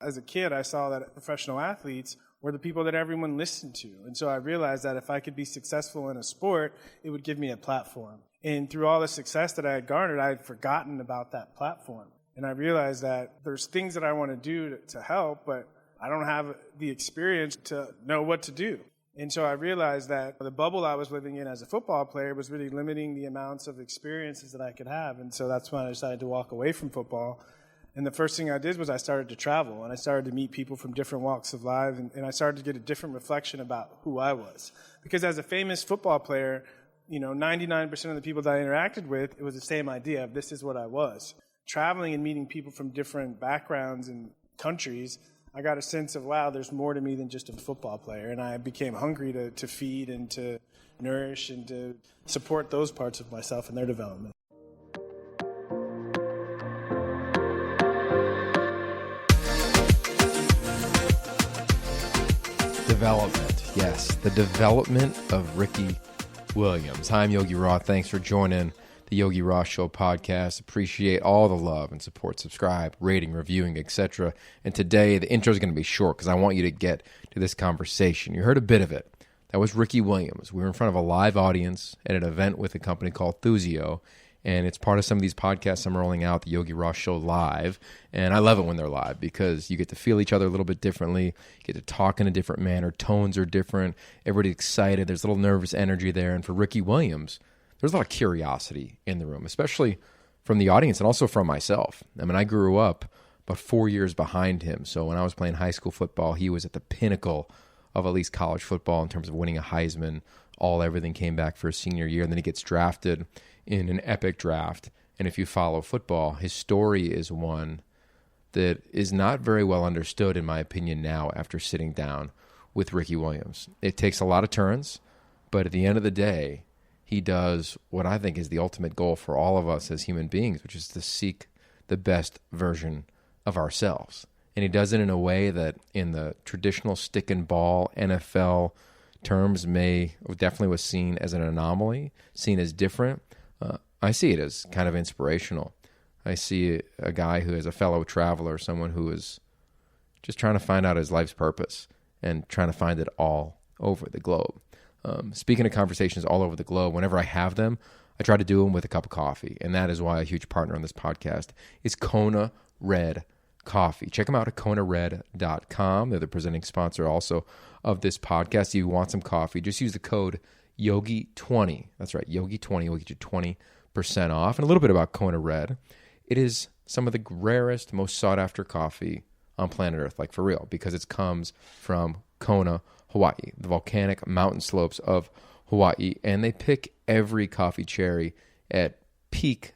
As a kid, I saw that professional athletes were the people that everyone listened to. And so I realized that if I could be successful in a sport, it would give me a platform. And through all the success that I had garnered, I had forgotten about that platform. And I realized that there's things that I want to do to help, but I don't have the experience to know what to do. And so I realized that the bubble I was living in as a football player was really limiting the amounts of experiences that I could have. And so that's when I decided to walk away from football. And the first thing I did was I started to travel, and I started to meet people from different walks of life, and I started to get a different reflection about who I was. Because as a famous football player, 99% of the people that I interacted with, it was the same idea of this is what I was. Traveling and meeting people from different backgrounds and countries, I got a sense of, wow, there's more to me than just a football player. And I became hungry to feed and to nourish and to support those parts of myself and their development. Development, yes, the development of Ricky Williams. Hi, I'm Yogi Roth. Thanks for joining the Yogi Roth Show podcast. Appreciate all the love and support. Subscribe, rating, reviewing, etc. And today, the intro is going to be short because I want you to get to this conversation. You heard a bit of it. That was Ricky Williams. We were in front of a live audience at an event with a company called Thuzio, and it's part of some of these podcasts I'm rolling out, the Yogi Roth Show Live. And I love it when they're live because you get to feel each other a little bit differently. You get to talk in a different manner. Tones are different. Everybody's excited. There's a little nervous energy there. And for Ricky Williams, there's a lot of curiosity in the room, especially from the audience and also from myself. I mean, I grew up about 4 years behind him. So when I was playing high school football, he was at the pinnacle of at least college football in terms of winning a Heisman. Everything came back for his senior year, and then he gets drafted in an epic draft. And if you follow football, his story is one that is not very well understood, in my opinion, now after sitting down with Ricky Williams. It takes a lot of turns, but at the end of the day, he does what I think is the ultimate goal for all of us as human beings, which is to seek the best version of ourselves. And he does it in a way that in the traditional stick and ball NFL terms definitely was seen as an anomaly, seen as different. I see it as kind of inspirational. I see a guy who is a fellow traveler, someone who is just trying to find out his life's purpose and trying to find it all over the globe. Speaking of conversations all over the globe, whenever I have them, I try to do them with a cup of coffee. And that is why a huge partner on this podcast is Kona Red Coffee. Check them out at konared.com. They're the presenting sponsor also of this podcast. If you want some coffee, just use the code YOGI20. That's right, YOGI20 will get you 20% off. And a little bit about Kona Red. It is some of the rarest, most sought-after coffee on planet Earth, like for real, because it comes from Kona, Hawaii, the volcanic mountain slopes of Hawaii, and they pick every coffee cherry at peak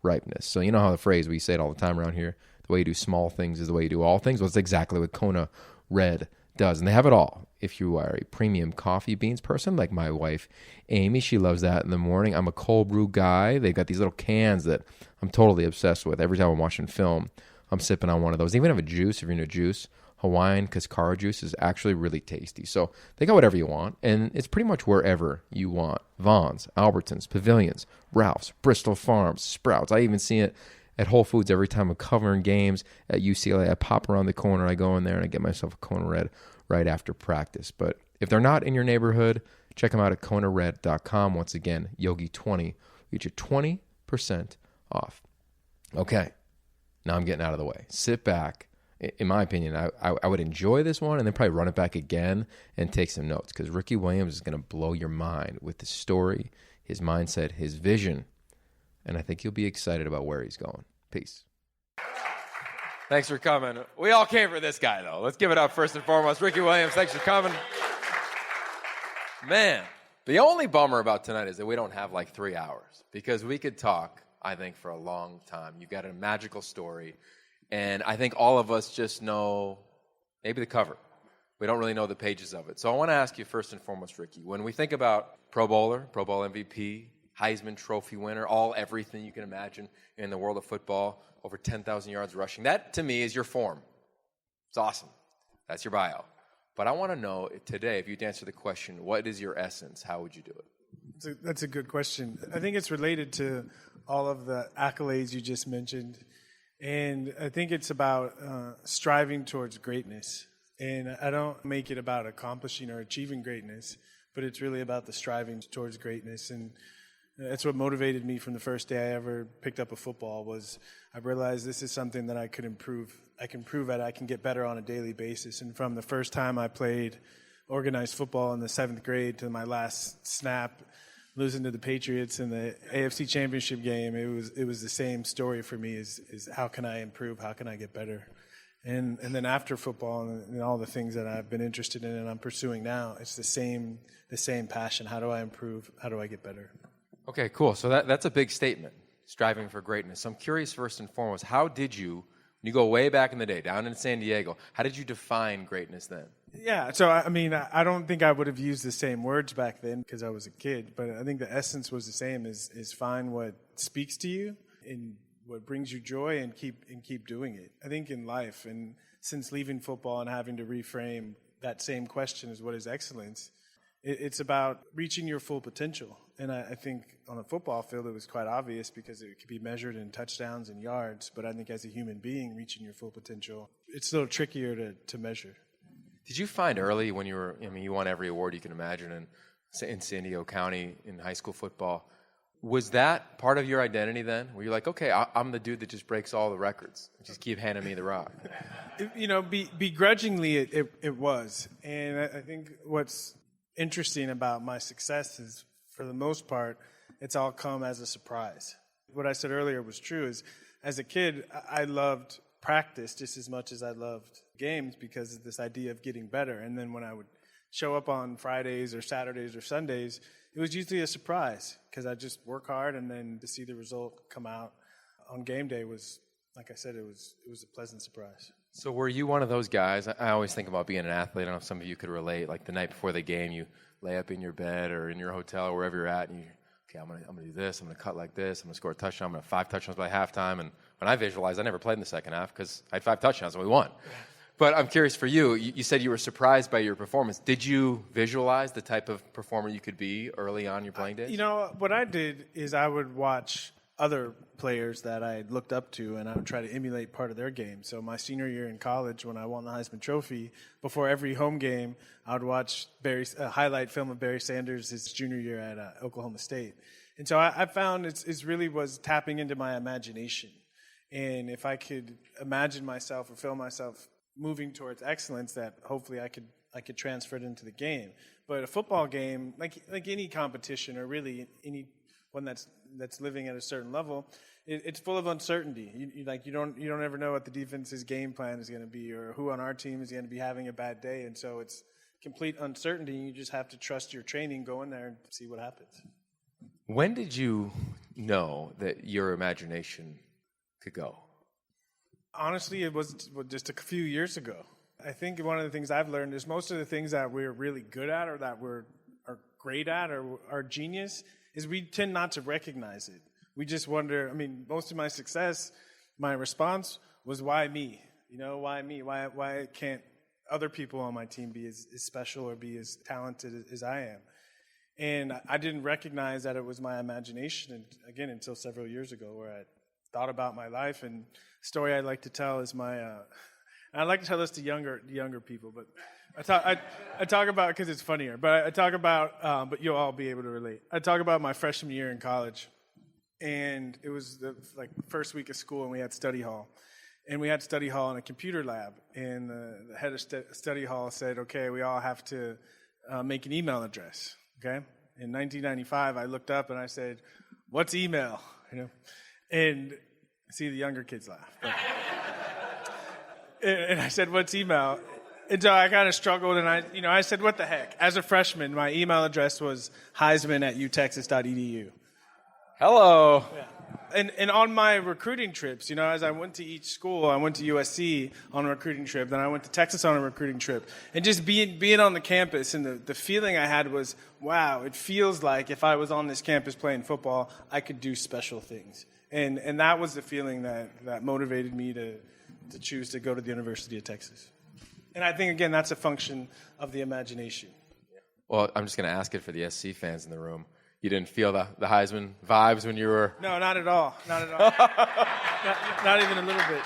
ripeness. So you know how the phrase, we say it all the time around here, the way you do small things is the way you do all things. Well, it's exactly what Kona Red does, and they have it all. If you are a premium coffee beans person, like my wife, Amy, she loves that in the morning. I'm a cold brew guy. They've got these little cans that I'm totally obsessed with. Every time I'm watching film, I'm sipping on one of those. They even have a juice, if you're into juice. Hawaiian Cascara juice is actually really tasty. So they got whatever you want, and it's pretty much wherever you want. Vaughn's, Albertsons, Pavilions, Ralph's, Bristol Farms, Sprouts. I even see it at Whole Foods every time I'm covering games at UCLA. I pop around the corner, I go in there, and I get myself a Kona Red right after practice. But if they're not in your neighborhood, check them out at konared.com. Once again, Yogi20 will get you 20% off. Okay, now I'm getting out of the way. Sit back. In my opinion, I would enjoy this one and then probably run it back again and take some notes, because Ricky Williams is going to blow your mind with his story, his mindset, his vision, and I think you'll be excited about where he's going. Peace. Thanks for coming. We all came for this guy, though. Let's give it up first and foremost. Ricky Williams, thanks for coming. Man, the only bummer about tonight is that we don't have like 3 hours, because we could talk, I think, for a long time. You've got a magical story. And I think all of us just know maybe the cover. We don't really know the pages of it. So I want to ask you first and foremost, Ricky, when we think about Pro Bowler, Pro Bowl MVP, Heisman Trophy winner, everything you can imagine in the world of football, over 10,000 yards rushing, that to me is your form. It's awesome. That's your bio. But I want to know today, if you'd answer the question, what is your essence? How would you do it? That's a good question. I think it's related to all of the accolades you just mentioned. And I think it's about striving towards greatness. And I don't make it about accomplishing or achieving greatness, but it's really about the striving towards greatness. And that's what motivated me from the first day I ever picked up a football. Was I realized this is something that I could improve. I can prove at. I can get better on a daily basis. And from the first time I played organized football in the 7th grade to my last snap, losing to the Patriots in the AFC Championship game, it was the same story for me. Is how can I improve? How can I get better? And then after football and all the things that I've been interested in and I'm pursuing now, it's the same passion. How do I improve? How do I get better? Okay, cool. So that's a big statement, striving for greatness. So I'm curious, first and foremost, how did you, when you go way back in the day, down in San Diego, how did you define greatness then? Yeah, so I mean, I don't think I would have used the same words back then because I was a kid, but I think the essence was the same: is find what speaks to you and what brings you joy, and keep doing it. I think in life, and since leaving football and having to reframe that same question is what is excellence, it's about reaching your full potential. And I think on a football field it was quite obvious because it could be measured in touchdowns and yards, but I think as a human being, reaching your full potential, it's a little trickier to measure. Did you find early when you won every award you can imagine in San Diego County in high school football, was that part of your identity then? Were you like, okay, I'm the dude that just breaks all the records, just keep handing me the rock? Begrudgingly it was. And I think what's interesting about my success is, for the most part, it's all come as a surprise. What I said earlier was true, is as a kid, I loved practice just as much as I loved games because of this idea of getting better. And then when I would show up on Fridays or Saturdays or Sundays, it was usually a surprise because I just work hard, and then to see the result come out on game day was, like I said, it was a pleasant surprise. So were you one of those guys? I always think about being an athlete. I don't know if some of you could relate. Like the night before the game, you lay up in your bed or in your hotel or wherever you're at, and I'm gonna do this. I'm gonna cut like this. I'm gonna score a touchdown. I'm gonna have 5 touchdowns by halftime. And when I visualized, I never played in the second half because I had 5 touchdowns and we won. But I'm curious for you. You said you were surprised by your performance. Did you visualize the type of performer you could be early on your playing days? What I did is I would watch other players that I looked up to, and I would try to emulate part of their game. So my senior year in college, when I won the Heisman Trophy, before every home game, I would watch a highlight film of Barry Sanders his junior year at Oklahoma State. And so I found it's really was tapping into my imagination. And if I could imagine myself or feel myself moving towards excellence, that hopefully I could transfer it into the game. But a football game, like any competition, or really any one that's living at a certain level, it's full of uncertainty. You don't ever know what the defense's game plan is going to be, or who on our team is going to be having a bad day, and so it's complete uncertainty. You just have to trust your training, go in there and see what happens. When did you know that your imagination could go? Honestly, it was just a few years ago. I think one of the things I've learned is most of the things that we're really good at, or that are great at, or are genius, is we tend not to recognize it. We just wonder, most of my success, my response was, why me? Why me? Why can't other people on my team be as special or be as talented as I am? And I didn't recognize that it was my imagination, again, until several years ago, where I thought about my life. And the story I like to tell is and I like to tell this to younger people, but I talk about it because it's funnier. But I talk about, but you'll all be able to relate. I talk about my freshman year in college, and it was the first week of school, and we had study hall, and we had study hall in a computer lab, and the head of study hall said, "Okay, we all have to make an email address." Okay, in 1995, I looked up and I said, "What's email?" And see, the younger kids laugh. But, and I said, "What's email?" And so I kind of struggled, and I said, "What the heck?" As a freshman, my email address was Heisman@utexas.edu. Hello. Yeah. And on my recruiting trips, as I went to each school, I went to USC on a recruiting trip, then I went to Texas on a recruiting trip, and just being on the campus, and the feeling I had was, wow, it feels like if I was on this campus playing football, I could do special things. And that was the feeling that motivated me to choose to go to the University of Texas. And I think, again, that's a function of the imagination. Well, I'm just going to ask it for the SC fans in the room. You didn't feel the Heisman vibes when you were... No, not at all. Not at all. Not even a little bit.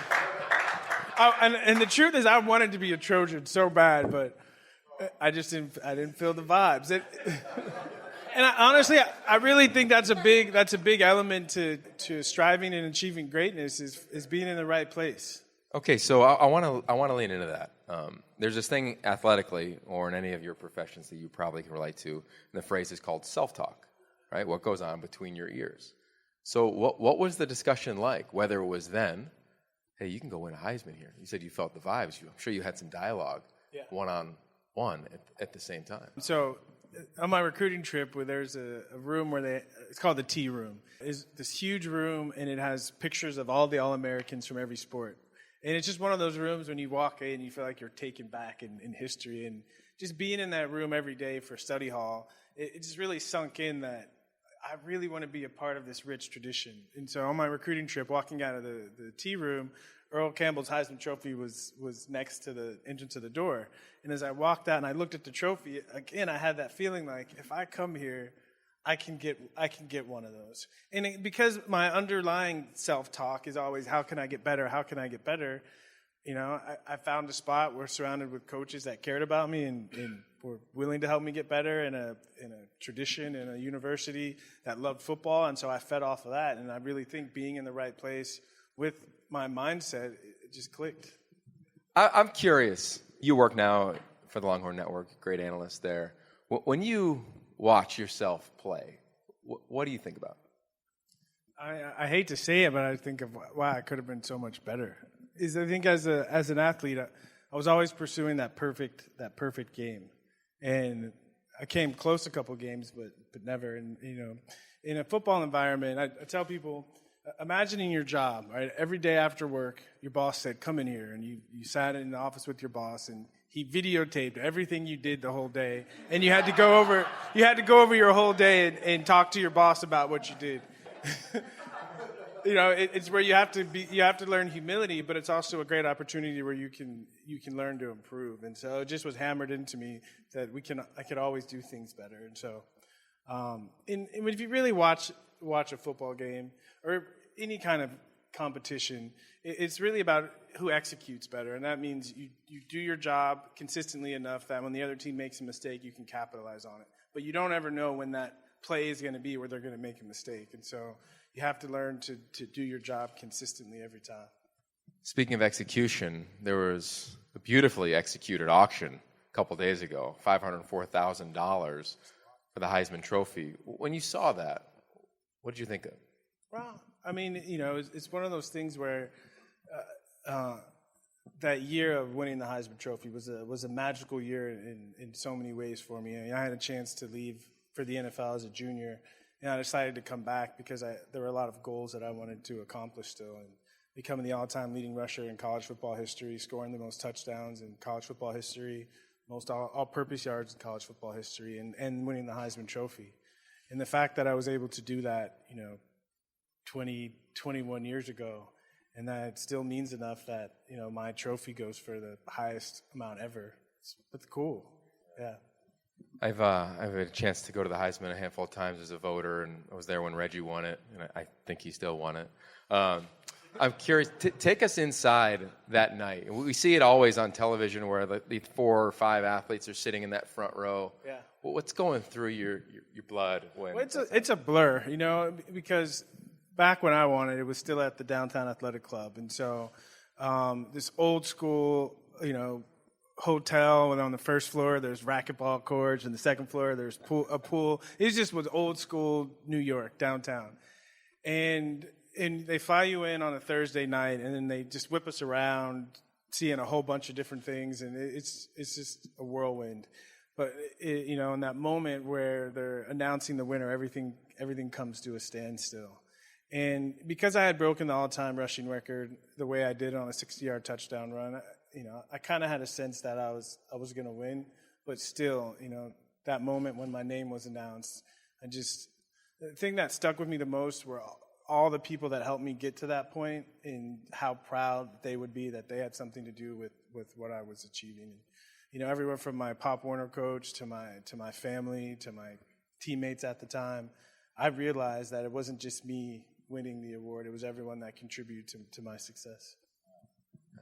And the truth is, I wanted to be a Trojan so bad, but I didn't feel the vibes. And honestly, I really think that's a big element to striving and achieving greatness is being in the right place. Okay, so I want to lean into that. There's this thing athletically, or in any of your professions that you probably can relate to, and the phrase is called self-talk, right? What goes on between your ears. So what was the discussion like? Whether it was then, hey, you can go win a Heisman here. You said you felt the vibes. I'm sure you had some dialogue, one-on-one at the same time. So on my recruiting trip, where there's a room where it's called the Tea Room. It's this huge room, and it has pictures of all the All-Americans from every sport. And it's just one of those rooms when you walk in, you feel like you're taken back in history. And just being in that room every day for study hall, it just really sunk in that I really want to be a part of this rich tradition. And so on my recruiting trip, walking out of the tea room, Earl Campbell's Heisman Trophy was next to the entrance of the door. And as I walked out and I looked at the trophy, again, I had that feeling like if I come here, I can get one of those. And because my underlying self-talk is always, how can I get better? How can I get better? You know, I found a spot where surrounded with coaches that cared about me and were willing to help me get better in a tradition, in a university that loved football. And so I fed off of that. And I really think being in the right place with my mindset, it just clicked. I'm curious. You work now for the Longhorn Network, great analyst there. When you watch yourself play, what do you think about? I hate to say it, but I think of, wow, I could have been so much better. I think as an athlete, I was always pursuing that perfect game, and I came close a couple games, but never. And in a football environment, I tell people, imagining your job, right? Every day after work, your boss said, "Come in here," and you sat in the office with your boss, and he videotaped everything you did the whole day, and you had to go over your whole day and talk to your boss about what you did. It's where you have to learn humility, but it's also a great opportunity where you can learn to improve. And so it just was hammered into me that I could always do things better. And so, and if you really watch a football game or any kind of competition, it's really about who executes better, and that means you do your job consistently enough that when the other team makes a mistake, you can capitalize on it. But you don't ever know when that play is going to be where they're going to make a mistake, and so you have to learn to do your job consistently every time. Speaking of execution, there was a beautifully executed auction a couple days ago, $504,000 for the Heisman Trophy. When you saw that, what did you think of? Well, I mean, it's one of those things where that year of winning the Heisman Trophy was a magical year in so many ways for me. I mean, I had a chance to leave for the NFL as a junior, and I decided to come back because there were a lot of goals that I wanted to accomplish still, and becoming the all-time leading rusher in college football history, scoring the most touchdowns in college football history, most all-purpose yards in college football history, and winning the Heisman Trophy. And the fact that I was able to do that, 21 years ago, and that it still means enough that, my trophy goes for the highest amount ever. It's cool. Yeah. I've had a chance to go to the Heisman a handful of times as a voter, and I was there when Reggie won it, and I think he still won it. I'm curious, take us inside that night. We see it always on television where the 4 or 5 athletes are sitting in that front row. Yeah. Well, what's going through your blood when? Well, it's a blur, because back when I won it, it was still at the Downtown Athletic Club, and so this old school, hotel, and on the first floor there's racquetball courts, and the second floor there's a pool. It just was old school New York downtown, and they fly you in on a Thursday night, and then they just whip us around, seeing a whole bunch of different things, and it's just a whirlwind. But in that moment where they're announcing the winner, everything comes to a standstill. And because I had broken the all-time rushing record the way I did on a 60-yard touchdown run, I kind of had a sense that I was going to win. But still, that moment when my name was announced, the thing that stuck with me the most were all the people that helped me get to that point, and how proud they would be that they had something to do with what I was achieving. Everywhere from my Pop Warner coach to my family to my teammates at the time, I realized that it wasn't just me winning the award. It was everyone that contributed to my success.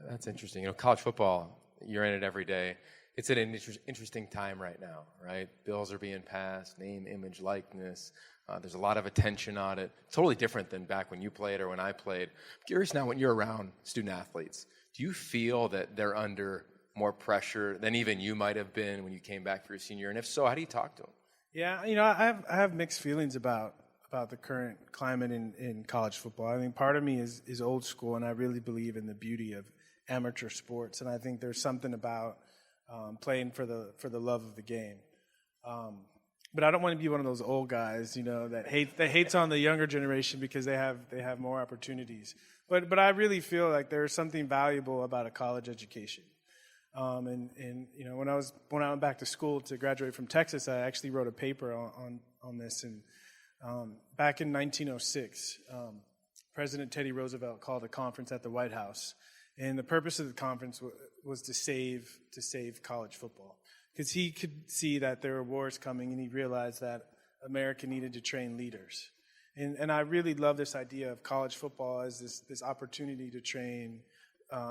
That's interesting. College football, you're in it every day. It's at an interesting time right now, right? Bills are being passed, name, image, likeness. There's a lot of attention on it. Totally different than back when you played or when I played. I'm curious now, when you're around student athletes, do you feel that they're under more pressure than even you might have been when you came back for your senior year? And if so, how do you talk to them? Yeah, I have mixed feelings about the current climate in college football. I mean, part of me is old school, and I really believe in the beauty of amateur sports, and I think there's something about playing for the love of the game. But I don't want to be one of those old guys, that hates on the younger generation because they have more opportunities. But I really feel like there's something valuable about a college education. And when I went back to school to graduate from Texas, I actually wrote a paper on this. And back in 1906, President Teddy Roosevelt called a conference at the White House, and the purpose of the conference was to save college football, because he could see that there were wars coming, and he realized that America needed to train leaders. And I really love this idea of college football as this opportunity to train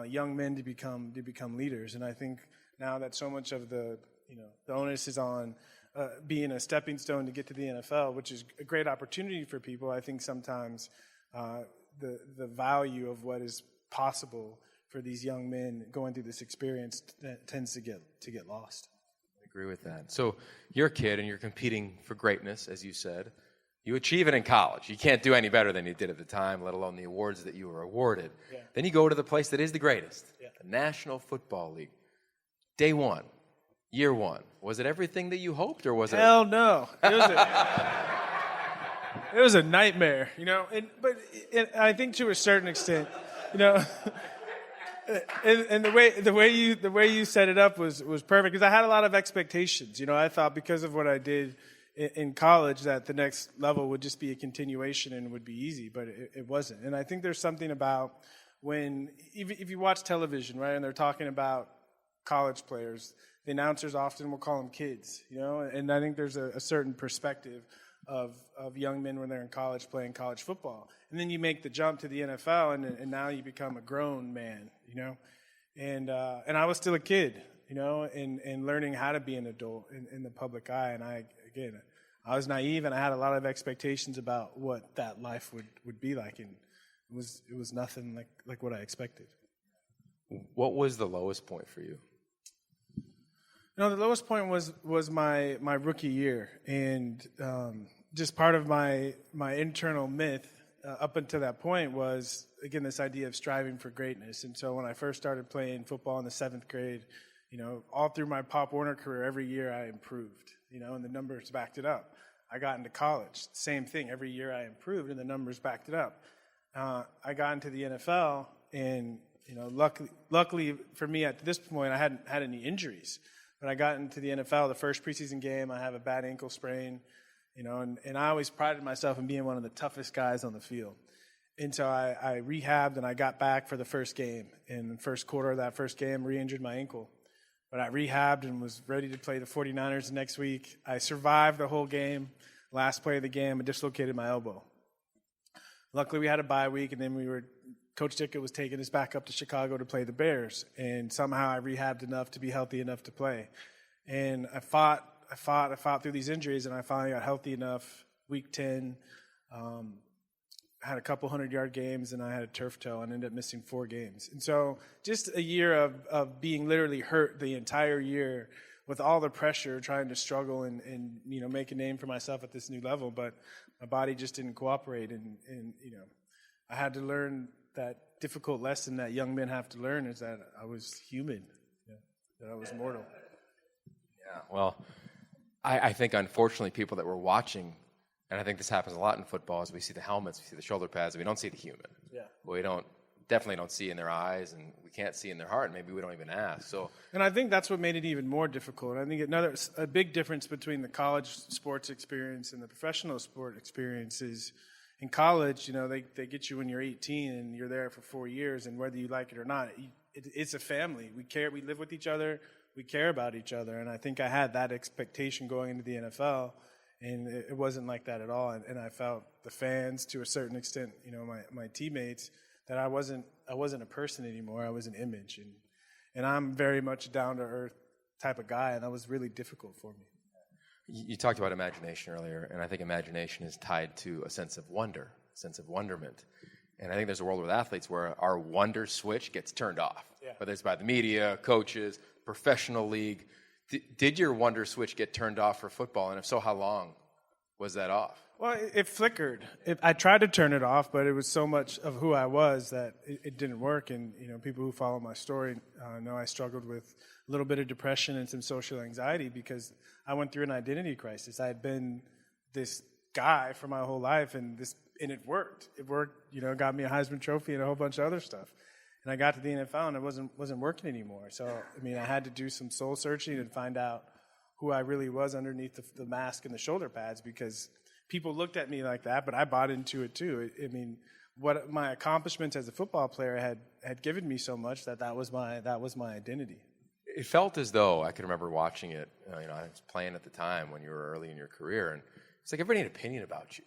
young men to become leaders. And I think now that so much of the onus is on being a stepping stone to get to the NFL, which is a great opportunity for people, I think sometimes the value of what is possible for these young men going through this experience tends to get lost. I agree with that. So you're a kid and you're competing for greatness, as you said. You achieve it in college. You can't do any better than you did at the time, let alone the awards that you were awarded. Yeah. Then you go to the place that is the greatest, yeah. the National Football League. Day one, year one, was it everything that you hoped, or was it? Hell no. It was a nightmare, But I think to a certain extent, and the way you set it up was perfect, because I had a lot of expectations. I thought because of what I did in college that the next level would just be a continuation and would be easy, but it wasn't. And I think there's something about when, if you watch television, right, and they're talking about college players, the announcers often will call them kids, and I think there's a certain perspective of young men when they're in college playing college football. And then you make the jump to the NFL, and now you become a grown man, and I was still a kid, and learning how to be an adult in the public eye. And I was naive, and I had a lot of expectations about what that life would be like, and it was nothing like what I expected. What was the lowest point for you? The lowest point was my rookie year, and just part of my internal myth up until that point was, again, this idea of striving for greatness. And so when I first started playing football in the 7th grade, all through my Pop Warner career, every year I improved, and the numbers backed it up. I got into college, same thing. Every year I improved, and the numbers backed it up. I got into the NFL, and luckily for me at this point, I hadn't had any injuries. When I got into the NFL, the first preseason game, I have a bad ankle sprain, and I always prided myself in being one of the toughest guys on the field. And so I rehabbed, and I got back for the first game. In the first quarter of that first game, re-injured my ankle. But I rehabbed and was ready to play the 49ers next week. I survived the whole game. Last play of the game, I dislocated my elbow. Luckily, we had a bye week, and then Coach Ditka was taking us back up to Chicago to play the Bears, and somehow I rehabbed enough to be healthy enough to play. And I fought through these injuries, and I finally got healthy enough. Week 10, had a couple 100-yard games, and I had a turf toe and ended up missing 4 games. And so just a year of being literally hurt the entire year with all the pressure, trying to struggle and make a name for myself at this new level, but my body just didn't cooperate, and I had to learn that difficult lesson that young men have to learn, is that I was human, that I was mortal. Yeah, well, I think unfortunately people that were watching, and I think this happens a lot in football, is we see the helmets, we see the shoulder pads, we don't see the human. Yeah. We definitely don't see in their eyes, and we can't see in their heart, and maybe we don't even ask. And I think that's what made it even more difficult. I think a big difference between the college sports experience and the professional sport experience is, in college, they get you when you're 18 and you're there for 4 years, and whether you like it or not, it's a family. We live with each other, we care about each other, and I think I had that expectation going into the NFL, And it wasn't like that at all. And I felt the fans, to a certain extent, my teammates, that I wasn't a person anymore. I was an image. And I'm very much a down-to-earth type of guy, and that was really difficult for me. You talked about imagination earlier, and I think imagination is tied to a sense of wonder, a sense of wonderment. And I think there's a world with athletes where our wonder switch gets turned off, whether it's by the media, coaches, professional league. Did your wonder switch get turned off for football? And if so, how long was that off? Well, it flickered. I tried to turn it off, but it was so much of who I was that it didn't work. And, people who follow my story know I struggled with a little bit of depression and some social anxiety because I went through an identity crisis. I had been this guy for my whole life, and it worked. It worked, got me a Heisman Trophy and a whole bunch of other stuff. And I got to the NFL, and it wasn't working anymore. So, I had to do some soul searching and find out who I really was underneath the mask and the shoulder pads, because people looked at me like that, but I bought into it too. What my accomplishments as a football player had given me so much that was my identity. It felt as though, I can remember watching it, I was playing at the time when you were early in your career, and it's like everybody had an opinion about you.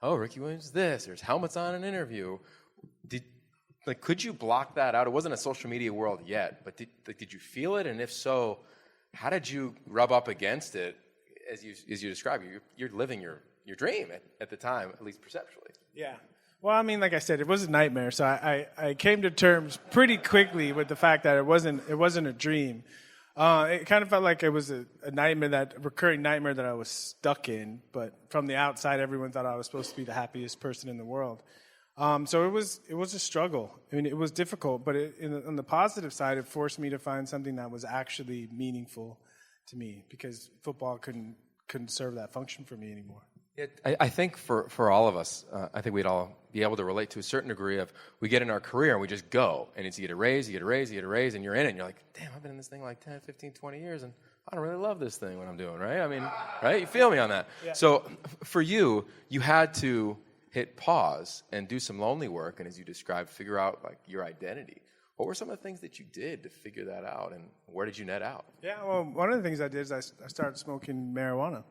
Oh, Ricky Williams this, there's helmets on an interview. Could you block that out? It wasn't a social media world yet, but did you feel it? And if so, how did you rub up against it? As you described, you're living your dream at the time, at least perceptually. Yeah. Well, like I said, it was a nightmare. So I came to terms pretty quickly with the fact that it wasn't a dream. It kind of felt like it was a nightmare, a recurring nightmare that I was stuck in. But from the outside, everyone thought I was supposed to be the happiest person in the world. So it was a struggle. It was difficult, but on the positive side, it forced me to find something that was actually meaningful to me, because football couldn't serve that function for me anymore. I think for all of us, I think we'd all be able to relate to a certain degree of, we get in our career and we just go, and it's you get a raise, and you're in it, and you're like, damn, I've been in this thing like 10, 15, 20 years, and I don't really love this thing, what I'm doing, right? Right? You feel me on that? Yeah. So for you had to hit pause and do some lonely work, and as you described, figure out your identity. What were some of the things that you did to figure that out, and where did you net out? Yeah, well, one of the things I did is I started smoking marijuana.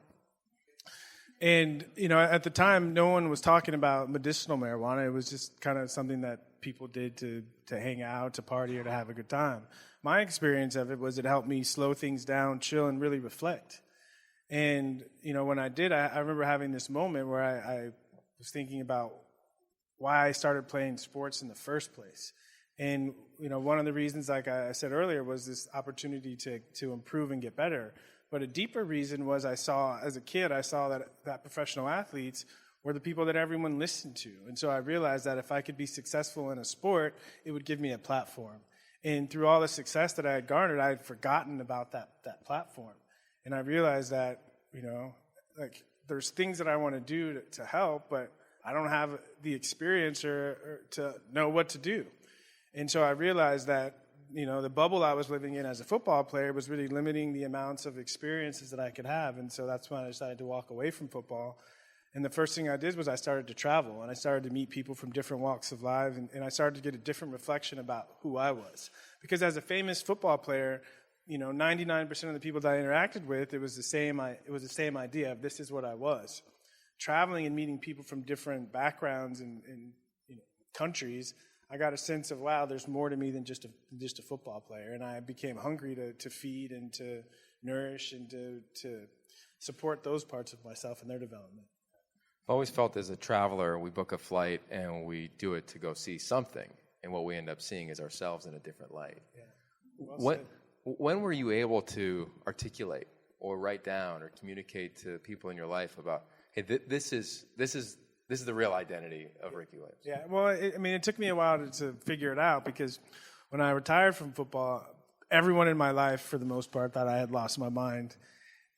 And, at the time, no one was talking about medicinal marijuana. It was just kind of something that people did to hang out, to party, or to have a good time. My experience of it was it helped me slow things down, chill, and really reflect. And, when I did, I remember having this moment where I was thinking about why I started playing sports in the first place. And, one of the reasons, like I said earlier, was this opportunity to improve and get better. But a deeper reason was as a kid, I saw that professional athletes were the people that everyone listened to. And so I realized that if I could be successful in a sport, it would give me a platform. And through all the success that I had garnered, I had forgotten about that platform. And I realized that, there's things that I want to do to help, but I don't have the experience or to know what to do. And so I realized that, the bubble I was living in as a football player was really limiting the amounts of experiences that I could have. And so that's when I decided to walk away from football. And the first thing I did was I started to travel, and I started to meet people from different walks of life, and I started to get a different reflection about who I was. Because as a famous football player, 99% of the people that I interacted with, it was the same idea of this is what I was. Traveling and meeting people from different backgrounds and countries, I got a sense of, wow, there's more to me than just a football player. And I became hungry to feed and to nourish and to support those parts of myself and their development. I've always felt as a traveler, we book a flight and we do it to go see something. And what we end up seeing is ourselves in a different light. Yeah. Well, when were you able to articulate or write down or communicate to people in your life about, hey, this is the real identity of Ricky Williams? Yeah, well, it took me a while to figure it out, because when I retired from football, everyone in my life, for the most part, thought I had lost my mind.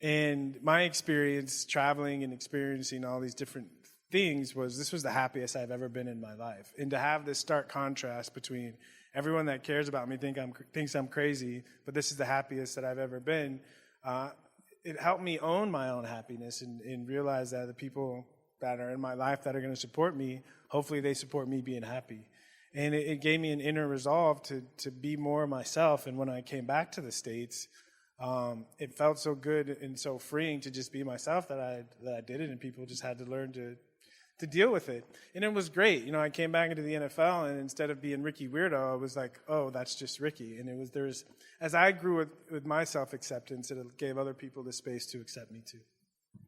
And my experience traveling and experiencing all these different things this was the happiest I've ever been in my life. And to have this stark contrast between everyone that cares about me thinks I'm crazy, but this is the happiest that I've ever been, it helped me own my own happiness and realize that the people that are in my life that are going to support me, hopefully they support me being happy. And it gave me an inner resolve to be more myself. And when I came back to the States, it felt so good and so freeing to just be myself that I did it, and people just had to learn to deal with it. And it was great. You know, I came back into the NFL, and instead of being Ricky Weirdo, I was like, oh, that's just Ricky. And as I grew with my self-acceptance, it gave other people the space to accept me too.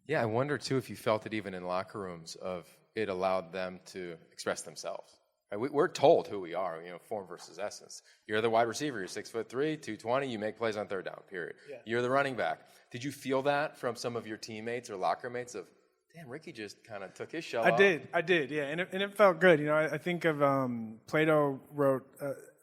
Yeah, I wonder too if you felt it even in locker rooms of it allowed them to express themselves. Right? We're told who we are, you know, form versus essence. You're the wide receiver, you're 6'3", 220, you make plays on third down, period. Yeah. You're the running back. Did you feel that from some of your teammates or locker mates of, damn, Ricky just kind of took his shell off? I did, yeah, and it felt good. You know, I think of Plato wrote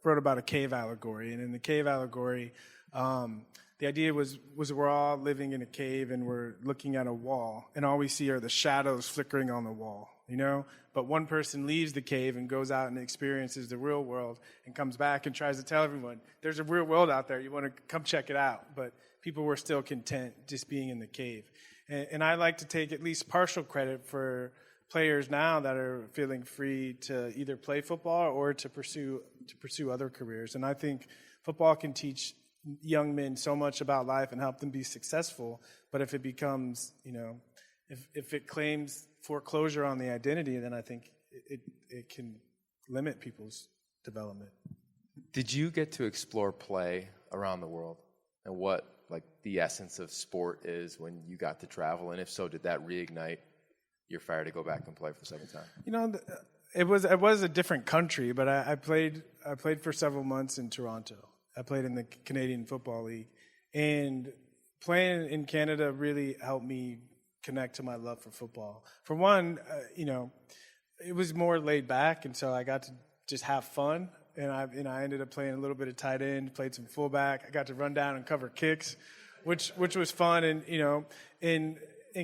about a cave allegory, and in the cave allegory, the idea was we're all living in a cave and we're looking at a wall, and all we see are the shadows flickering on the wall, you know? But one person leaves the cave and goes out and experiences the real world and comes back and tries to tell everyone, there's a real world out there, you want to come check it out. But people were still content just being in the cave. And I like to take at least partial credit for players now that are feeling free to either play football or to pursue other careers. And I think football can teach young men so much about life and help them be successful. But if it becomes, you know, if it claims foreclosure on the identity, then I think it can limit people's development. Did you get to explore play around the world and what like the essence of sport is when you got to travel? And if so, did that reignite your fire to go back and play for the second time? You know, it was a different country, but I played for several months in Toronto. I played in the Canadian Football League, and playing in Canada really helped me connect to my love for football. For one, you know, it was more laid back, and so I got to just have fun. And I ended up playing a little bit of tight end, played some fullback. I got to run down and cover kicks, which was fun. And you know, in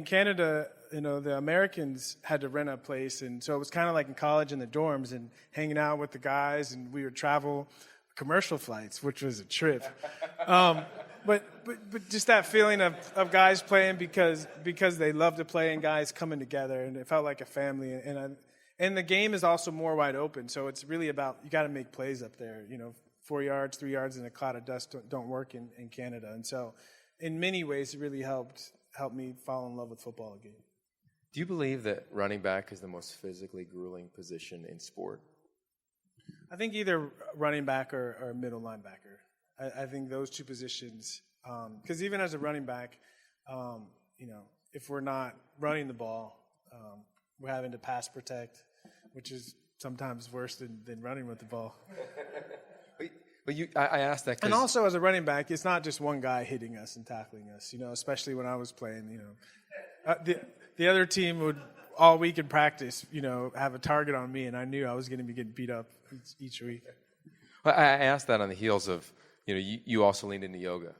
Canada, you know, the Americans had to rent a place, and so it was kind of like in college in the dorms and hanging out with the guys, and we would travel commercial flights, which was a trip. But just that feeling of guys playing because they love to play and guys coming together, and it felt like a family. And the game is also more wide open, so it's really about you got to make plays up there. You know, 4 yards, 3 yards in a cloud of dust don't work in Canada, and so in many ways it really helped me fall in love with football again. Do you believe that running back is the most physically grueling position in sport? I think either running back or middle linebacker. I think those two positions, because even as a running back, you know, if we're not running the ball, we're having to pass protect, which is sometimes worse than running with the ball. But I asked that 'cause and also as a running back, it's not just one guy hitting us and tackling us, you know, especially when I was playing, you know. The other team would, all week in practice, you know, have a target on me, and I knew I was going to be getting beat up each week. Well, I asked that on the heels of, you know, you also leaned into yoga.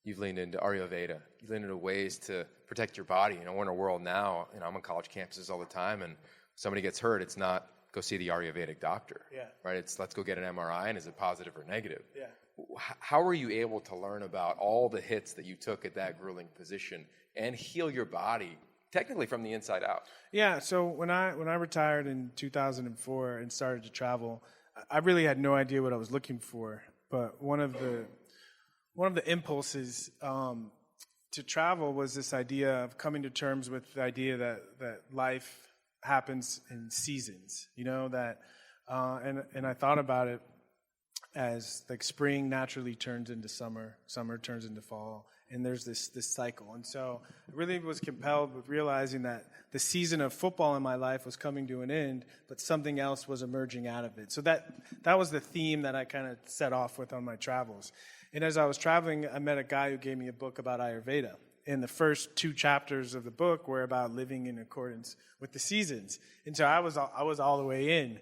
You've leaned into Ayurveda. You've leaned into ways to protect your body. You know, we're in a world now, you know, I'm on college campuses all the time, and somebody gets hurt, it's not go see the Ayurvedic doctor. Yeah. Right? It's let's go get an MRI, and is it positive or negative? Yeah. How were you able to learn about all the hits that you took at that grueling position and heal your body technically from the inside out? Yeah, so when I retired in 2004 and started to travel, I really had no idea what I was looking for. But one of the impulses to travel was this idea of coming to terms with the idea that life happens in seasons. You know that, and I thought about it as like spring naturally turns into summer, summer turns into fall, and there's this cycle. And so I really was compelled with realizing that the season of football in my life was coming to an end, but something else was emerging out of it. So that was the theme that I kind of set off with on my travels. And as I was traveling, I met a guy who gave me a book about Ayurveda. And the first 2 chapters of the book were about living in accordance with the seasons. And so I was all the way in.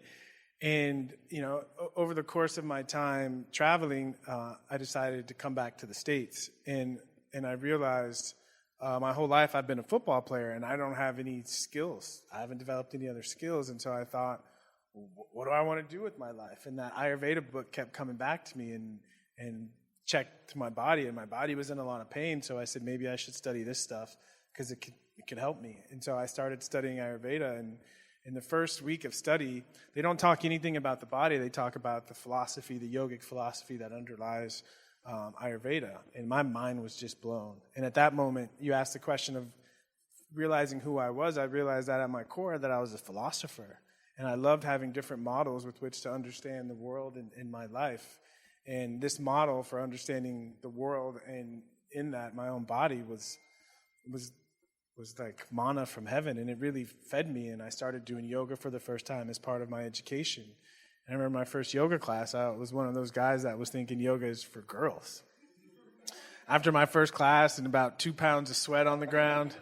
And, you know, over the course of my time traveling, I decided to come back to the States. And I realized my whole life I've been a football player, and I don't have any skills. I haven't developed any other skills. And so I thought, what do I want to do with my life? And that Ayurveda book kept coming back to me and checked my body, and my body was in a lot of pain. So I said, maybe I should study this stuff because it could help me. And so I started studying Ayurveda, and in the first week of study, they don't talk anything about the body. They talk about the philosophy, the yogic philosophy that underlies Ayurveda, and my mind was just blown. And at that moment, you asked the question of realizing who I was. I realized that at my core that I was a philosopher, and I loved having different models with which to understand the world in my life. And this model for understanding the world and in that my own body was like manna from heaven, and it really fed me. And I started doing yoga for the first time as part of my education. And I remember my first yoga class, I was one of those guys that was thinking yoga is for girls. After my first class and about 2 pounds of sweat on the ground,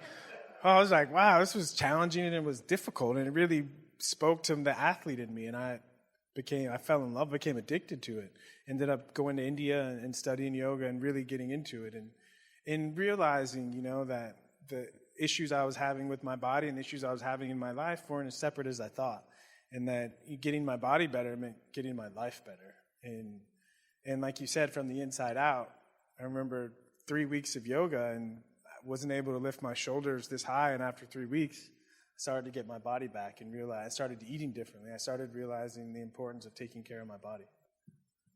I was like, wow, this was challenging and it was difficult, and it really spoke to the athlete in me, and I fell in love, became addicted to it. Ended up going to India and studying yoga and really getting into it, and realizing, that the issues I was having with my body and the issues I was having in my life weren't as separate as I thought, and that getting my body better meant getting my life better. And like you said, from the inside out, I remember 3 weeks of yoga and I wasn't able to lift my shoulders this high, and after 3 weeks, I started to get my body back and I started eating differently. I started realizing the importance of taking care of my body.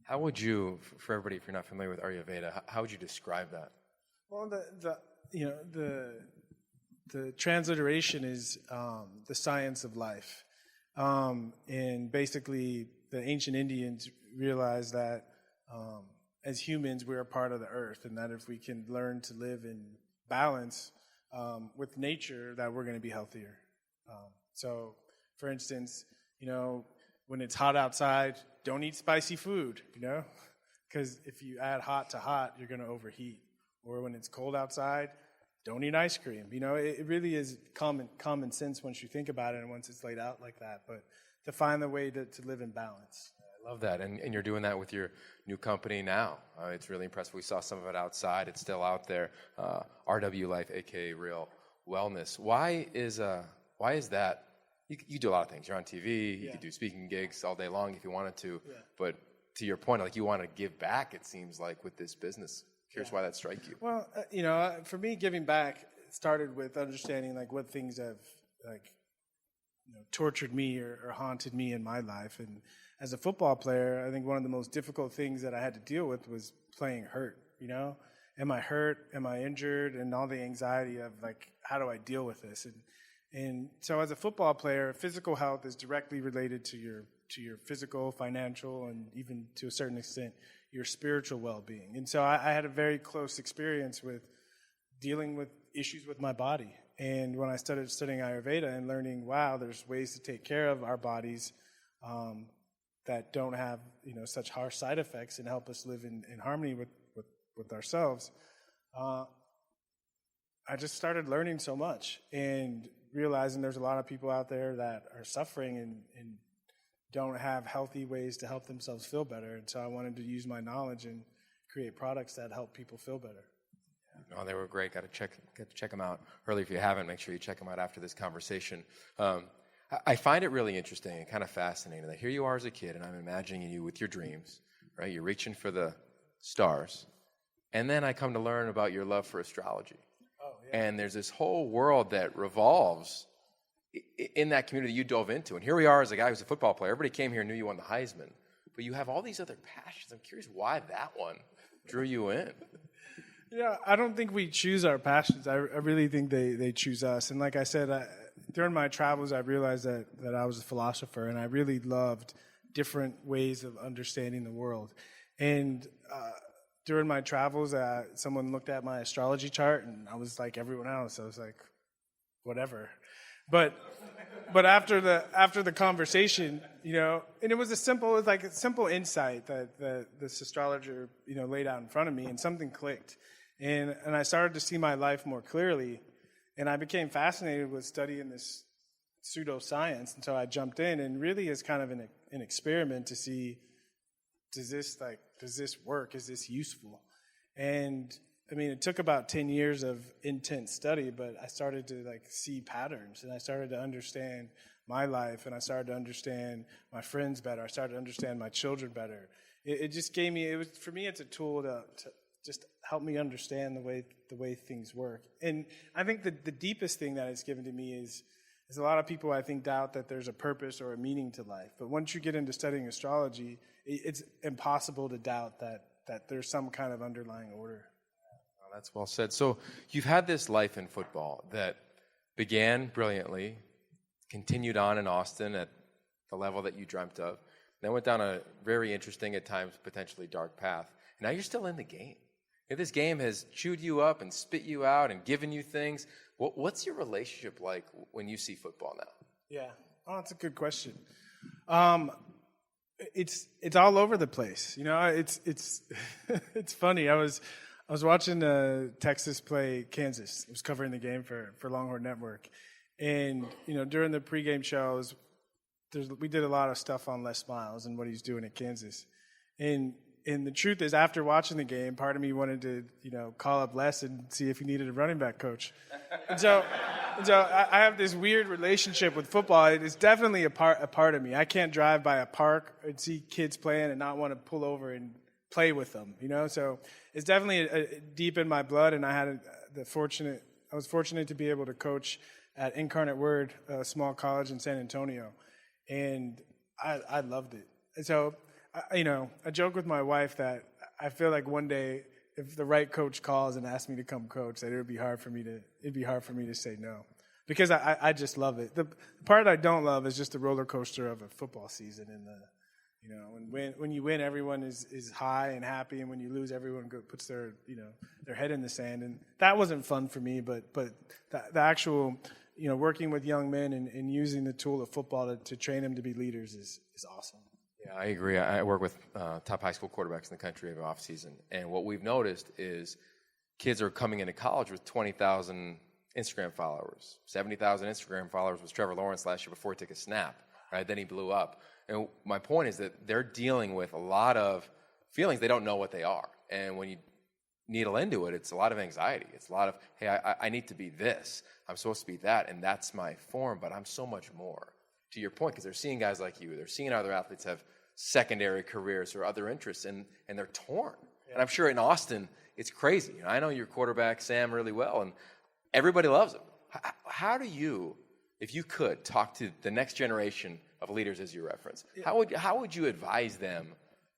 How would you, for everybody, if you're not familiar with Ayurveda, how would you describe that? Well, the transliteration is the science of life. And basically, the ancient Indians realized that as humans, we're a part of the earth, and that if we can learn to live in balance with nature, that we're going to be healthier. So, for instance, when it's hot outside, don't eat spicy food, because if you add hot to hot, you're going to overheat. Or when it's cold outside, don't eat ice cream. It really is common sense once you think about it and once it's laid out like that. But to find the way to live in balance. I love that. And you're doing that with your new company now. It's really impressive. We saw some of it outside. It's still out there. RW Life, a.k.a. Real Wellness. Why is that? You do a lot of things. You're on TV. You could do speaking gigs all day long if you wanted to. Yeah. But to your point, you want to give back, it seems like, with this business. Curious why that strike you. Well, for me, giving back started with understanding what things have tortured me or haunted me in my life. And as a football player, I think one of the most difficult things that I had to deal with was playing hurt. Am I hurt? Am I injured? And all the anxiety of how do I deal with this? And so as a football player, physical health is directly related to your physical, financial, and even to a certain extent, your spiritual well-being. And so I had a very close experience with dealing with issues with my body. And when I started studying Ayurveda and learning, wow, there's ways to take care of our bodies that don't have such harsh side effects and help us live in harmony with ourselves, I just started learning so much and realizing there's a lot of people out there that are suffering and don't have healthy ways to help themselves feel better. And so I wanted to use my knowledge and create products that help people feel better. Oh, they were great. Got to check them out early. If you haven't, make sure you check them out after this conversation. I find it really interesting and kind of fascinating that here you are as a kid, and I'm imagining you with your dreams, right? You're reaching for the stars. And then I come to learn about your love for astrology. Oh, yeah. And there's this whole world that revolves in that community you dove into. And here we are as a guy who's a football player. Everybody came here and knew you won the Heisman. But you have all these other passions. I'm curious why that one drew you in. Yeah, I don't think we choose our passions. I really think they choose us. And like I said, during my travels, I realized that I was a philosopher, and I really loved different ways of understanding the world. And during my travels, someone looked at my astrology chart, and I was like everyone else. I was like, whatever. But after the conversation, and it was a simple insight that this astrologer laid out in front of me, and something clicked. And I started to see my life more clearly, and I became fascinated with studying this pseudoscience. And so I jumped in, and really as kind of an experiment to see, does this work? Is this useful? And I mean, it took about 10 years of intense study, but I started to see patterns, and I started to understand my life, and I started to understand my friends better. I started to understand my children better. It just gave me, for me, it's a tool to just help me understand the way things work. And I think the deepest thing that it's given to me is a lot of people, I think, doubt that there's a purpose or a meaning to life. But once you get into studying astrology, it's impossible to doubt that that there's some kind of underlying order. Well, that's well said. So you've had this life in football that began brilliantly, continued on in Austin at the level that you dreamt of, then went down a very interesting, at times potentially dark path. And now you're still in the game. If this game has chewed you up and spit you out and given you things, what's your relationship like when you see football now? Yeah, that's a good question. It's all over the place. You know, it's it's funny. I was watching Texas play Kansas. I was covering the game for Longhorn Network, and you know, during the pregame shows, we did a lot of stuff on Les Miles and what he's doing at Kansas, and the truth is, after watching the game, part of me wanted to, you know, call up Les and see if he needed a running back coach. And so I have this weird relationship with football. It's definitely a part of me. I can't drive by a park and see kids playing and not want to pull over and play with them, you know? So it's definitely deep in my blood, and I was fortunate to be able to coach at Incarnate Word, a small college in San Antonio, and I loved it. And so, you know, I joke with my wife that I feel like one day, if the right coach calls and asks me to come coach, that it'd be hard for me to say no, because I just love it. The part I don't love is just the roller coaster of a football season, and you know, when you win, everyone is high and happy, and when you lose, everyone puts their head in the sand, and that wasn't fun for me. But the actual, you know, working with young men and using the tool of football to train them to be leaders is awesome. Yeah, I agree. I work with top high school quarterbacks in the country every offseason, and what we've noticed is kids are coming into college with 20,000 Instagram followers. 70,000 Instagram followers was Trevor Lawrence last year before he took a snap, right? Then he blew up. And my point is that they're dealing with a lot of feelings they don't know what they are. And when you needle into it, it's a lot of anxiety. It's a lot of, hey, I need to be this. I'm supposed to be that, and that's my form, but I'm so much more. To your point, because they're seeing guys like you, they're seeing other athletes have secondary careers or other interests, and they're torn. Yeah. And I'm sure in Austin, it's crazy. You know, I know your quarterback, Sam, really well, and everybody loves him. How do you, if you could, talk to the next generation of leaders as you reference, how would you advise them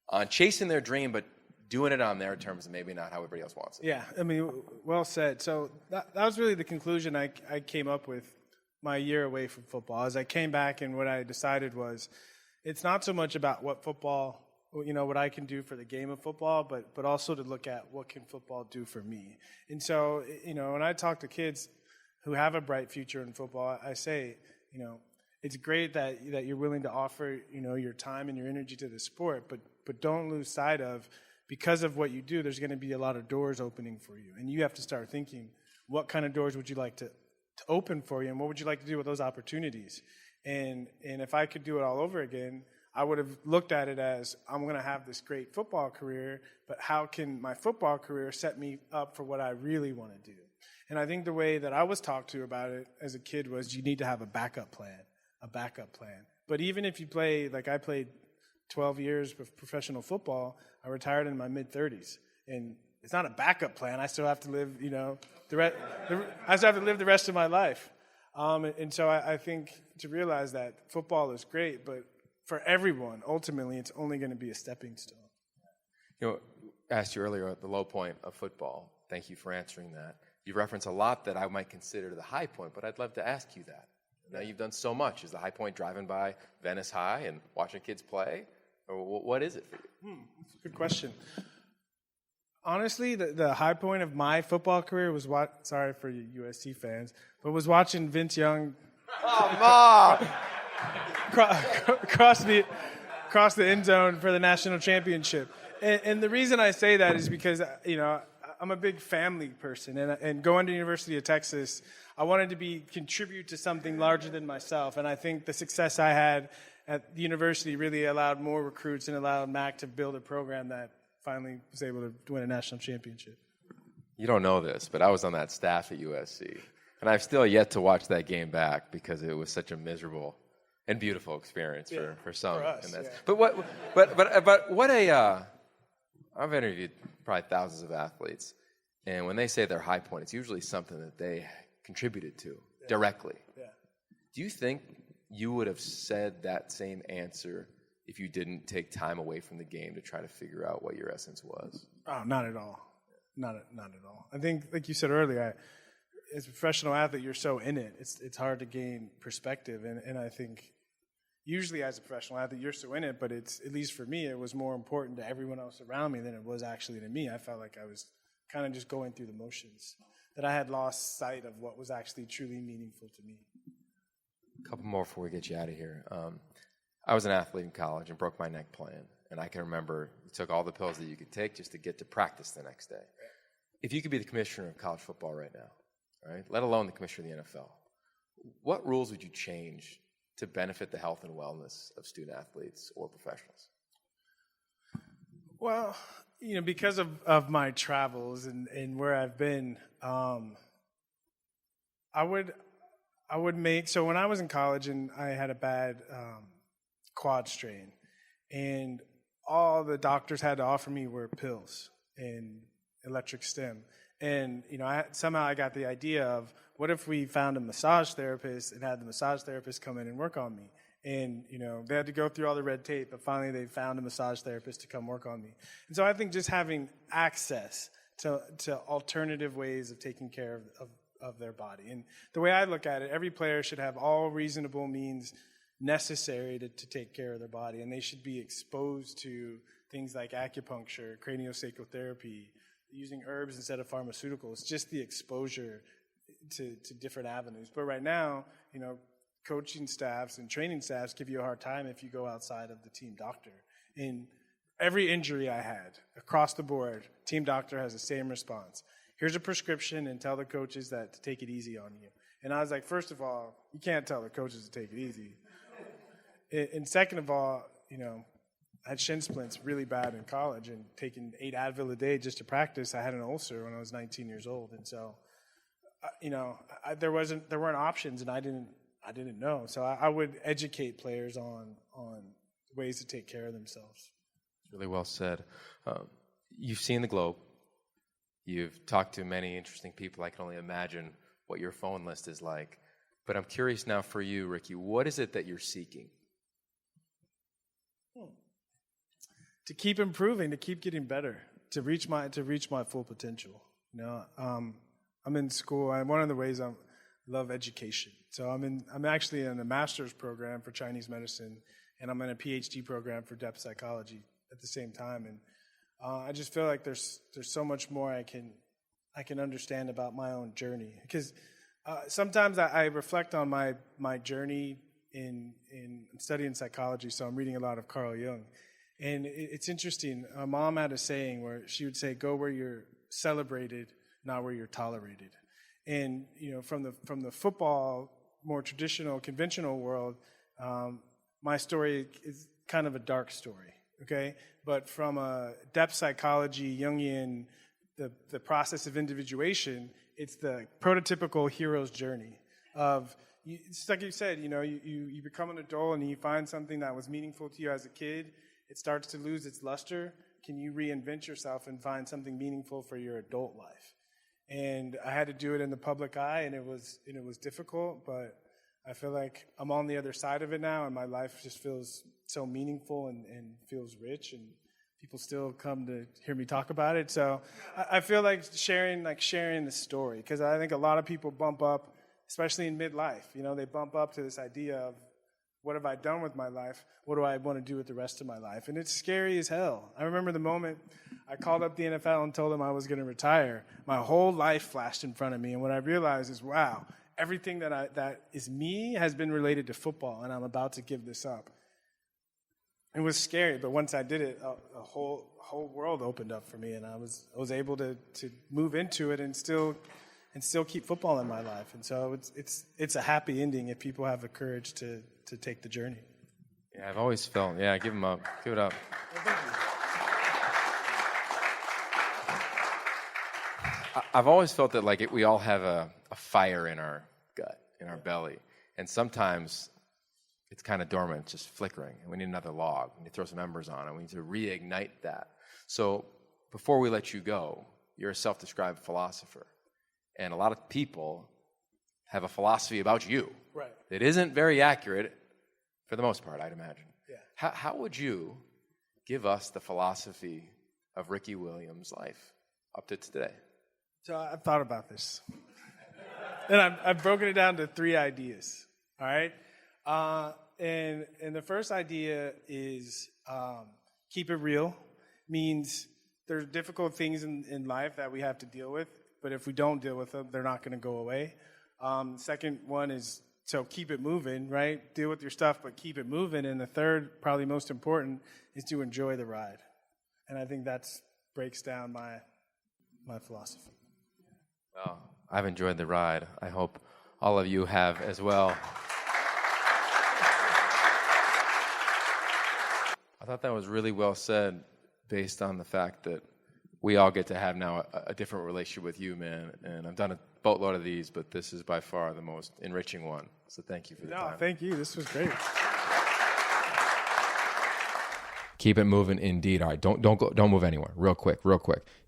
on chasing their dream, but doing it on their terms and maybe not how everybody else wants it? Yeah, I mean, well said. So that was really the conclusion I came up with my year away from football. As I came back, and what I decided was, it's not so much about what I can do for the game of football, but also to look at what can football do for me. And so, you know, when I talk to kids who have a bright future in football, I say, you know, it's great that you're willing to offer, you know, your time and your energy to the sport, but don't lose sight of, because of what you do, there's going to be a lot of doors opening for you, and you have to start thinking, what kind of doors would you like to open for you, and what would you like to do with those opportunities? And if I could do it all over again, I would have looked at it as, I'm going to have this great football career, but how can my football career set me up for what I really want to do? And I think the way that I was talked to about it as a kid was, you need to have a backup plan. But even if you play, like I played 12 years of professional football, I retired in my mid-30s, and it's not a backup plan. I still have to live, you know, I still have to live the rest of my life. And so I think to realize that football is great, but for everyone, ultimately, it's only going to be a stepping stone. You know, I asked you earlier at the low point of football. Thank you for answering that. You reference a lot that I might consider the high point, but I'd love to ask you that. Now you've done so much. Is the high point driving by Venice High and watching kids play? Or what is it for you? That's a good question. Honestly, the high point of my football career was sorry for you USC fans, but was watching Vince Young cross the end zone for the national championship. And the reason I say that is because, you know, I'm a big family person, and going to the University of Texas, I wanted to contribute to something larger than myself. And I think the success I had at the university really allowed more recruits and allowed Mac to build a program that finally was able to win a national championship. You don't know this, but I was on that staff at USC, and I've still yet to watch that game back because it was such a miserable and beautiful experience for some. For us, and yeah. But what a I've interviewed probably thousands of athletes, and when they say their high point, it's usually something that they contributed to directly. Yeah. Do you think you would have said that same answer if you didn't take time away from the game to try to figure out what your essence was? Oh, not at all. Not at all. I think, like you said earlier, as a professional athlete, you're so in it. It's hard to gain perspective. And I think usually as a professional athlete, you're so in it, but it's, at least for me, it was more important to everyone else around me than it was actually to me. I felt like I was kind of just going through the motions, that I had lost sight of what was actually truly meaningful to me. A couple more before we get you out of here. I was an athlete in college and broke my neck playing. And I can remember you took all the pills that you could take just to get to practice the next day. If you could be the commissioner of college football right now, right, let alone the commissioner of the NFL, what rules would you change to benefit the health and wellness of student athletes or professionals? Well, because of my travels and where I've been, I would make, so when I was in college and I had a bad quad strain, and all the doctors had to offer me were pills and electric stim. And, somehow I got the idea of, what if we found a massage therapist and had the massage therapist come in and work on me? And, they had to go through all the red tape, but finally they found a massage therapist to come work on me. And so I think just having access to alternative ways of taking care of their body. And the way I look at it, every player should have all reasonable means necessary to take care of their body, and they should be exposed to things like acupuncture, craniosacral therapy, using herbs instead of pharmaceuticals, just the exposure to different avenues. But right now, coaching staffs and training staffs give you a hard time if you go outside of the team doctor. In every injury I had, across the board, team doctor has the same response. Here's a prescription, and tell the coaches that to take it easy on you. And I was like, first of all, you can't tell the coaches to take it easy. And second of all, I had shin splints really bad in college, and taking 8 Advil a day just to practice, I had an ulcer when I was 19 years old. And so, there weren't options, and I didn't know. So I would educate players on ways to take care of themselves. Really well said. You've seen the globe. You've talked to many interesting people. I can only imagine what your phone list is like. But I'm curious now for you, Ricky, what is it that you're seeking? To keep improving, to keep getting better, to reach my full potential. I'm in school, and one of the ways I love education. So I'm actually in a master's program for Chinese medicine, and I'm in a PhD program for depth psychology at the same time. And I just feel like there's so much more I can understand about my own journey, because sometimes I reflect on my journey in studying psychology. So I'm reading a lot of Carl Jung. And it's interesting. My mom had a saying where she would say, "Go where you're celebrated, not where you're tolerated." And from the football, more traditional, conventional world, my story is kind of a dark story. Okay, but from a depth psychology, Jungian, the process of individuation, it's the prototypical hero's journey of. It's like you said, you become an adult and you find something that was meaningful to you as a kid. It starts to lose its luster. Can you reinvent yourself and find something meaningful for your adult life? And I had to do it in the public eye, and it was difficult, but I feel like I'm on the other side of it now, and my life just feels so meaningful and feels rich, and people still come to hear me talk about it. So I feel like sharing the story, because I think a lot of people bump up, especially in midlife. They bump up to this idea of, what have I done with my life? What do I want to do with the rest of my life? And it's scary as hell. I remember the moment I called up the NFL and told them I was going to retire. My whole life flashed in front of me, and what I realized is, wow, everything that is me has been related to football, and I'm about to give this up. It was scary, but once I did it, a whole world opened up for me, and I was able to move into it and still keep football in my life. And so it's a happy ending if people have the courage to take the journey. Yeah, I've always felt, give them up. Give it up. Well, thank you. I've always felt that we all have a fire in our gut, in our belly. And sometimes it's kind of dormant, just flickering. And we need another log. We need to throw some embers on it. We need to reignite that. So before we let you go, you're a self-described philosopher. And a lot of people have a philosophy about you. Right. That isn't very accurate for the most part, I'd imagine. Yeah. How would you give us the philosophy of Ricky Williams' life up to today? So I've thought about this. And I've broken it down to 3 ideas. All right? And the first idea is keep it real. Means there's difficult things in life that we have to deal with, but if we don't deal with them, they're not going to go away. Second one is, so keep it moving, right? Deal with your stuff, but keep it moving. And the third, probably most important, is to enjoy the ride. And I think that breaks down my philosophy. Well, I've enjoyed the ride. I hope all of you have as well. I thought that was really well said based on the fact that we all get to have now a different relationship with you, man. And I've done a boatload of these, but this is by far the most enriching one. So thank you for the time. Thank you. This was great. Keep it moving, indeed. All right, don't move anywhere. Real quick.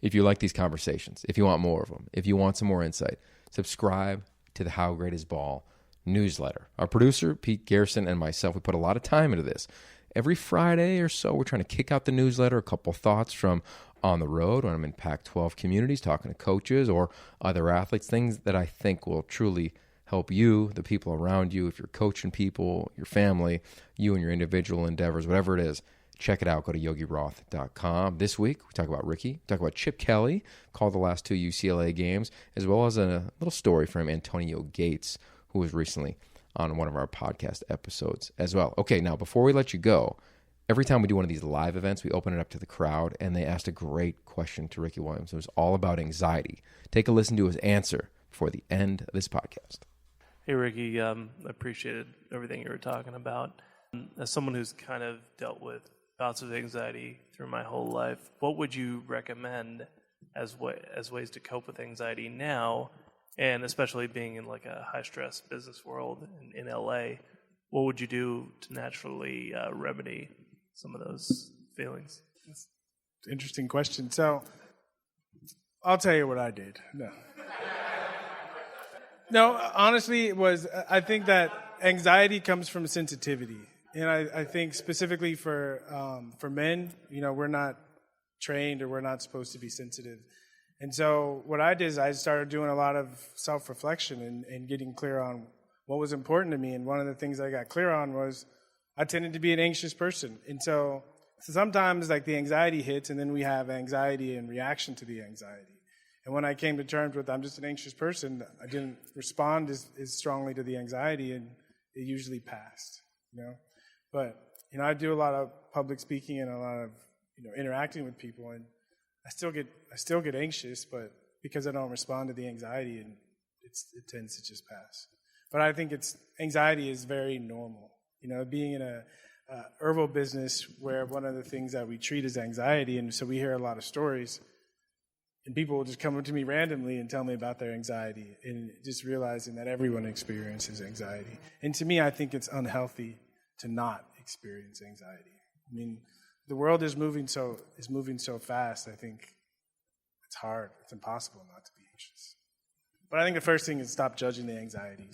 If you like these conversations, if you want more of them, if you want some more insight, subscribe to the How Great Is Ball newsletter. Our producer, Pete Garrison, and myself, we put a lot of time into this. Every Friday or so, we're trying to kick out the newsletter, a couple thoughts from on the road when I'm in Pac-12 communities, talking to coaches or other athletes, things that I think will truly help you, the people around you, if you're coaching people, your family, you and your individual endeavors, whatever it is. Check it out. Go to yogiroth.com. This week, we talk about Ricky. We talk about Chip Kelly, called the last 2 UCLA games, as well as a little story from Antonio Gates, who was recently on one of our podcast episodes as well. Okay, now, before we let you go, every time we do one of these live events, we open it up to the crowd, and they asked a great question to Ricky Williams. It was all about anxiety. Take a listen to his answer before the end of this podcast. Hey, Ricky, I appreciated everything you were talking about. As someone who's kind of dealt with bouts of anxiety through my whole life, what would you recommend as ways to cope with anxiety now? And especially being in like a high-stress business world in LA, what would you do to naturally remedy some of those feelings? That's an interesting question. So I'll tell you what I did. No, honestly, I think that anxiety comes from sensitivity. And I think specifically for men, we're not trained or we're not supposed to be sensitive. And so what I did is I started doing a lot of self-reflection and getting clear on what was important to me. And one of the things I got clear on was I tended to be an anxious person. And so sometimes like the anxiety hits and then we have anxiety in reaction to the anxiety. And when I came to terms with I'm just an anxious person, I didn't respond as strongly to the anxiety, and it usually passed, But, I do a lot of public speaking and a lot of, interacting with people, and I still get anxious, but because I don't respond to the anxiety, and it tends to just pass. But I think anxiety is very normal. Being in a herbal business where one of the things that we treat is anxiety, and so we hear a lot of stories, and people will just come up to me randomly and tell me about their anxiety, and just realizing that everyone experiences anxiety. And to me, I think it's unhealthy to not experience anxiety. I mean, the world is moving so fast. I think it's hard. It's impossible not to be anxious. But I think the first thing is stop judging the anxiety.